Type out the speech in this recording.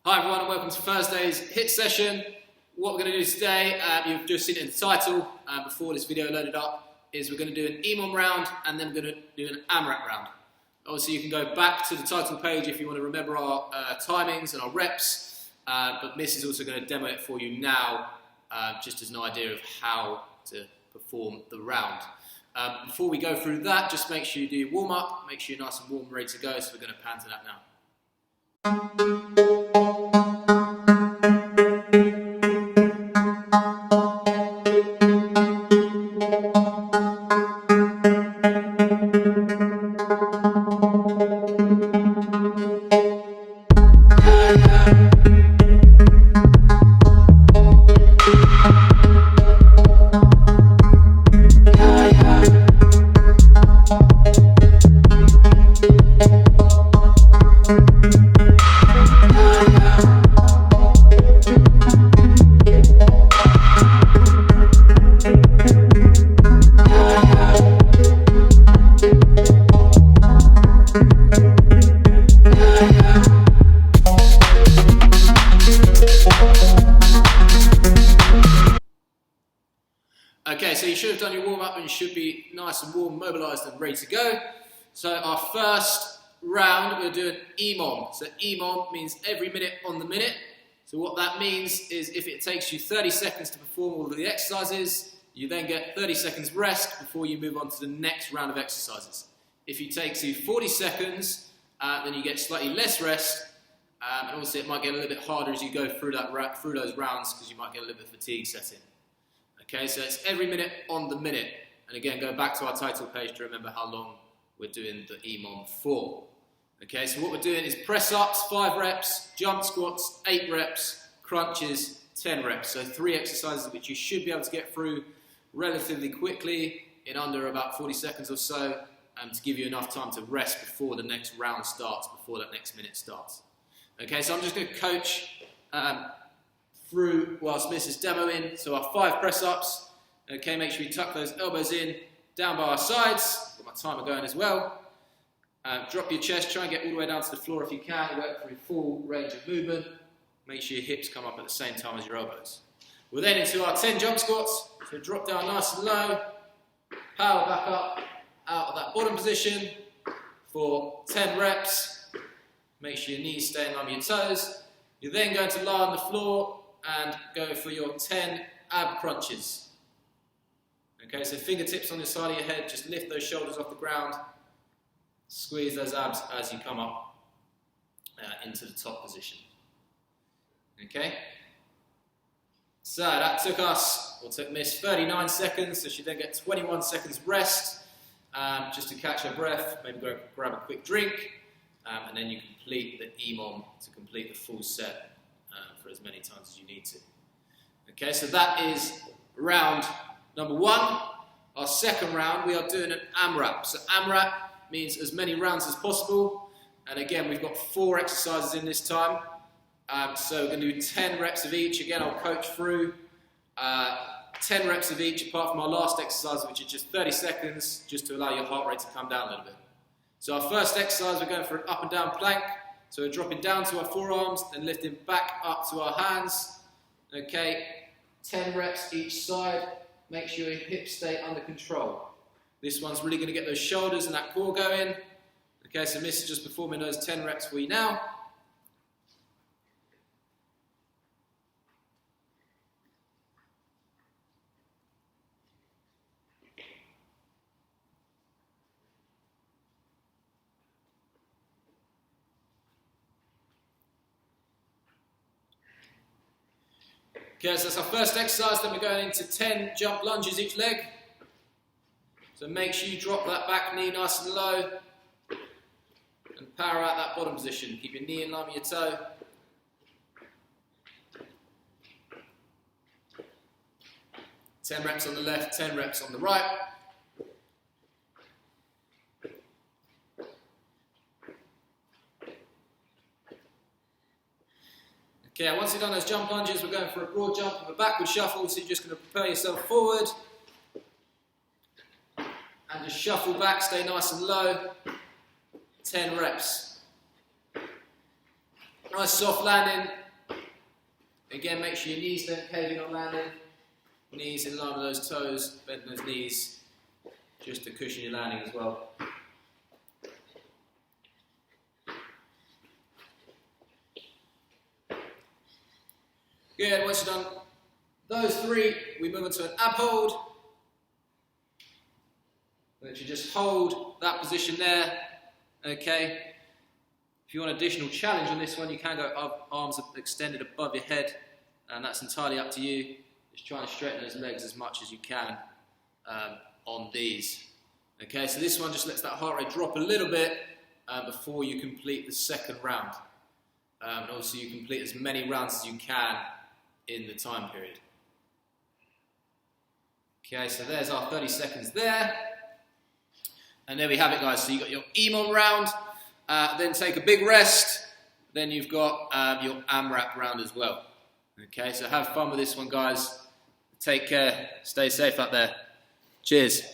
Hi everyone and welcome to Thursday's HIIT session. What we're going to do today, you've just seen it in the title before this video loaded up, is we're going to do an EMOM round and then we're going to do an AMRAP round. Obviously you can go back to the title page if you want to remember our timings and our reps, but Miss is also going to demo it for you now just as an idea of how to perform the round. Before we go through that, just make sure you do your warm up, make sure you're nice and warm and ready to go, so we're going to pan to that now. Okay, so you should have done your warm-up and you should be nice and warm, mobilised and ready to go. So our first round, we're doing EMOM. So EMOM means every minute on the minute. So what that means is if it takes you 30 seconds to perform all of the exercises, you then get 30 seconds rest before you move on to the next round of exercises. If it takes you 40 seconds, then you get slightly less rest. And also it might get a little bit harder as you go through those rounds because you might get a little bit of fatigue set in. Okay, so it's every minute on the minute. And again, go back to our title page to remember how long we're doing the EMOM for. Okay, so what we're doing is press ups, 5 reps, jump squats, 8 reps, crunches, 10 reps. So 3 exercises which you should be able to get through relatively quickly in under about 40 seconds or so, to give you enough time to rest before the next round starts, before that next minute starts. Okay, so I'm just going to coach through whilst Miss is demoing. So our 5 press-ups. Okay, make sure you tuck those elbows in, down by our sides. Got my timer going as well. Drop your chest, try and get all the way down to the floor if you can. Work through full range of movement. Make sure your hips come up at the same time as your elbows. We're then into our 10 jump squats. So drop down nice and low. Power back up out of that bottom position for 10 reps. Make sure your knees stay in line with your toes. You're then going to lie on the floor and go for your 10 ab crunches. Okay, so fingertips on the side of your head, just lift those shoulders off the ground, squeeze those abs as you come up into the top position. Okay, so that took Miss 39 seconds, so she then gets 21 seconds rest, just to catch her breath, maybe go grab a quick drink, and then you complete the EMOM to complete the full set. For as many times as you need to. Okay, so that is round number 1. Our second round, we are doing an AMRAP. So AMRAP means as many rounds as possible. And again, we've got 4 exercises in this time. So we're going to do 10 reps of each. Again, I'll coach through 10 reps of each, apart from our last exercise, which is just 30 seconds, just to allow your heart rate to come down a little bit. So our first exercise, we're going for an up and down plank. So we're dropping down to our forearms, then lifting back up to our hands. Okay, 10 reps each side. Make sure your hips stay under control. This one's really going to get those shoulders and that core going. Okay, so Miss is just performing those 10 reps for you now. Okay, so that's our first exercise, then we're going into 10 jump lunges each leg. So make sure you drop that back knee nice and low and power out that bottom position. Keep your knee in line with your toe. Ten reps on the left, 10 reps on the right. Okay, once you've done those jump lunges, we're going for a broad jump with a backward shuffle, so you're just going to propel yourself forward. And just shuffle back, stay nice and low. 10 reps. Nice soft landing. Again, make sure your knees don't cave in on landing. Knees in line with those toes, bend those knees just to cushion your landing as well. Good, once you've done those three, we move into an ab hold. Which you just hold that position there, okay? If you want additional challenge on this one, you can go arms extended above your head, and that's entirely up to you. Just try and straighten those legs as much as you can on these. Okay, so this one just lets that heart rate drop a little bit before you complete the second round. And also you complete as many rounds as you can in the time period. Okay, so there's our 30 seconds there. And there we have it, guys. So you've got your EMOM round, then take a big rest, then you've got your AMRAP round as well. Okay, so have fun with this one, guys. Take care, stay safe out there. Cheers.